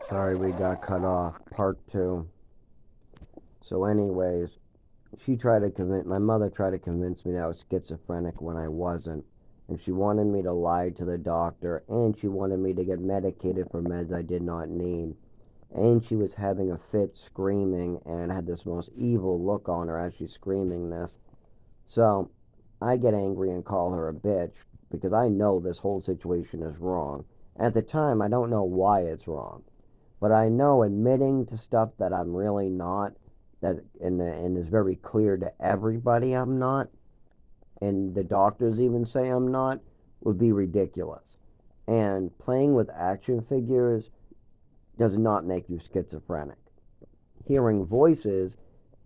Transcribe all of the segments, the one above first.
Sorry we got cut off. Part two. So, anyways, my mother tried to convince me that I was schizophrenic when I wasn't. And she wanted me to lie to the doctor, and she wanted me to get medicated for meds I did not need. And she was having a fit screaming and had this most evil look on her as she's screaming this. So, I get angry and call her a bitch because I know this whole situation is wrong. At the time, I don't know why it's wrong. But I know admitting to stuff that I'm really not, and is very clear to everybody I'm not, and the doctors even say I'm not, would be ridiculous. And playing with action figures does not make you schizophrenic. Hearing voices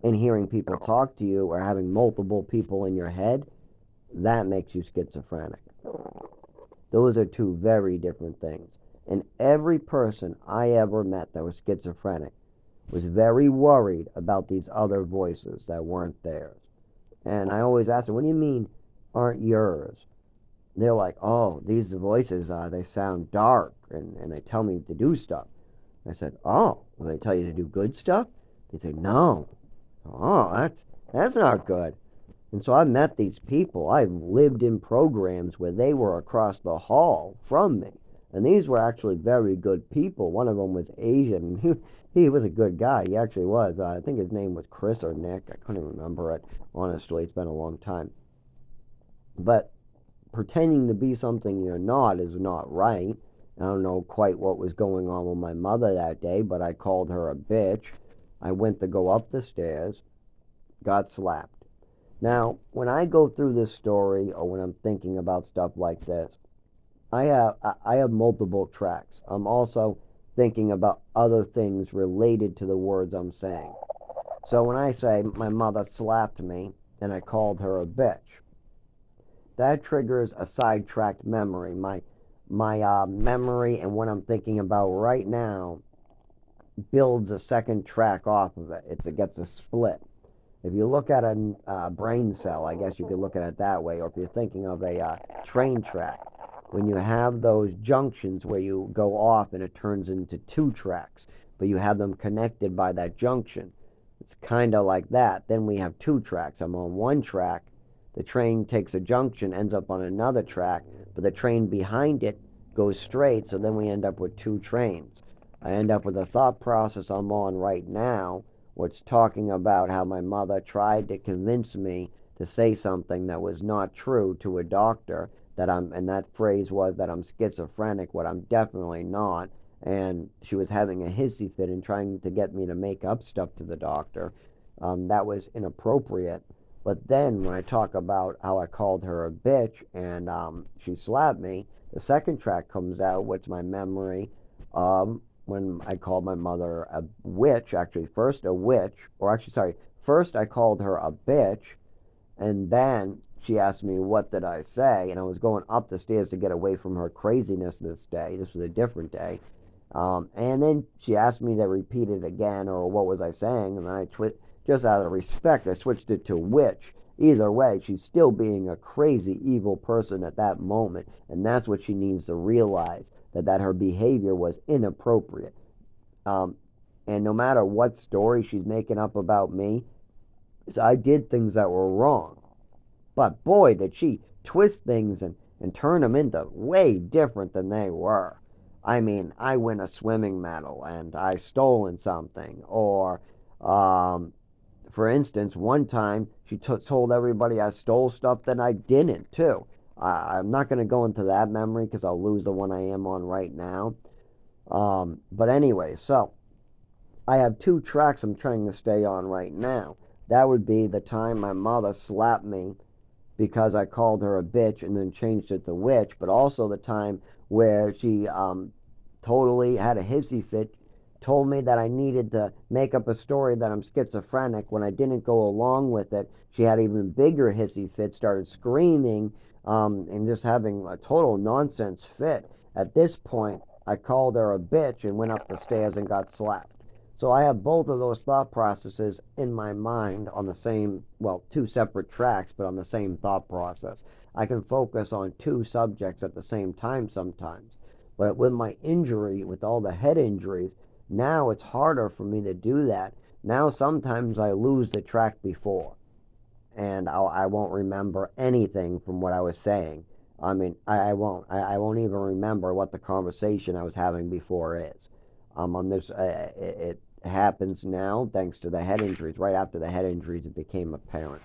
and hearing people talk to you or having multiple people in your head, that makes you schizophrenic. Those are two very different things. And every person I ever met that was schizophrenic was very worried about these other voices that weren't theirs. And I always ask them, what do you mean aren't yours? They're like, oh, these voices, they sound dark and they tell me to do stuff. I said, oh, will they tell you to do good stuff? They say, no. Oh, that's not good. And so I met these people. I've lived in programs where they were across the hall from me. And these were actually very good people. One of them was Asian. He was a good guy. He actually was. I think his name was Chris or Nick. I couldn't remember it. Honestly, it's been a long time. But pretending to be something you're not is not right. I don't know quite what was going on with my mother that day, but I called her a bitch. I went to go up the stairs, got slapped. Now, when I go through this story or when I'm thinking about stuff like this, I have multiple tracks. I'm also thinking about other things related to the words I'm saying. So when I say my mother slapped me and I called her a bitch, that triggers a sidetracked memory. My memory and what I'm thinking about right now builds a second track off of it. It gets a split. If you look at a brain cell, I guess you could look at it that way, or if you're thinking of a train track, when you have those junctions where you go off and it turns into two tracks, but you have them connected by that junction, it's kind of like that. Then we have two tracks. I'm on one track, the train takes a junction, ends up on another track, but the train behind it goes straight, so then we end up with two trains. I end up with a thought process I'm on right now, which talking about how my mother tried to convince me to say something that was not true to a doctor, and that phrase was that I'm schizophrenic, what I'm definitely not. And she was having a hissy fit and trying to get me to make up stuff to the doctor. That was inappropriate. But then when I talk about how I called her a bitch and she slapped me, the second track comes out, what's my memory, when I called my mother a witch. Actually, first a witch, or actually, sorry, first I called her a bitch, and then she asked me what did I say, and I was going up the stairs to get away from her craziness this day. This was a different day. And then she asked me to repeat it again, or what was I saying, and then just out of respect, I switched it to witch. Either way, she's still being a crazy, evil person at that moment, and that's what she needs to realize, that her behavior was inappropriate. Um, and no matter what story she's making up about me, I did things that were wrong. But boy, did she twist things and turn them into way different than they were. I mean, I win a swimming medal and I stolen something. Or, um, for instance, one time she told everybody I stole stuff that I didn't, too. I'm not going to go into that memory because I'll lose the one I am on right now. But anyway, so I have two tracks I'm trying to stay on right now. That would be the time my mother slapped me because I called her a bitch and then changed it to witch, but also the time where she totally had a hissy fit, told me that I needed to make up a story that I'm schizophrenic. When I didn't go along with it, she had even bigger hissy fit, started screaming and just having a total nonsense fit. At this point, I called her a bitch and went up the stairs and got slapped. So I have both of those thought processes in my mind on the same, well, two separate tracks, but on the same thought process. I can focus on two subjects at the same time sometimes. But with my injury, with all the head injuries, Now it's harder for me to do that. Now sometimes I lose the track before, and I won't remember anything from what I was saying. I mean, I won't. I won't even remember what the conversation I was having before is. On this, it happens now thanks to the head injuries. Right after the head injuries, it became apparent.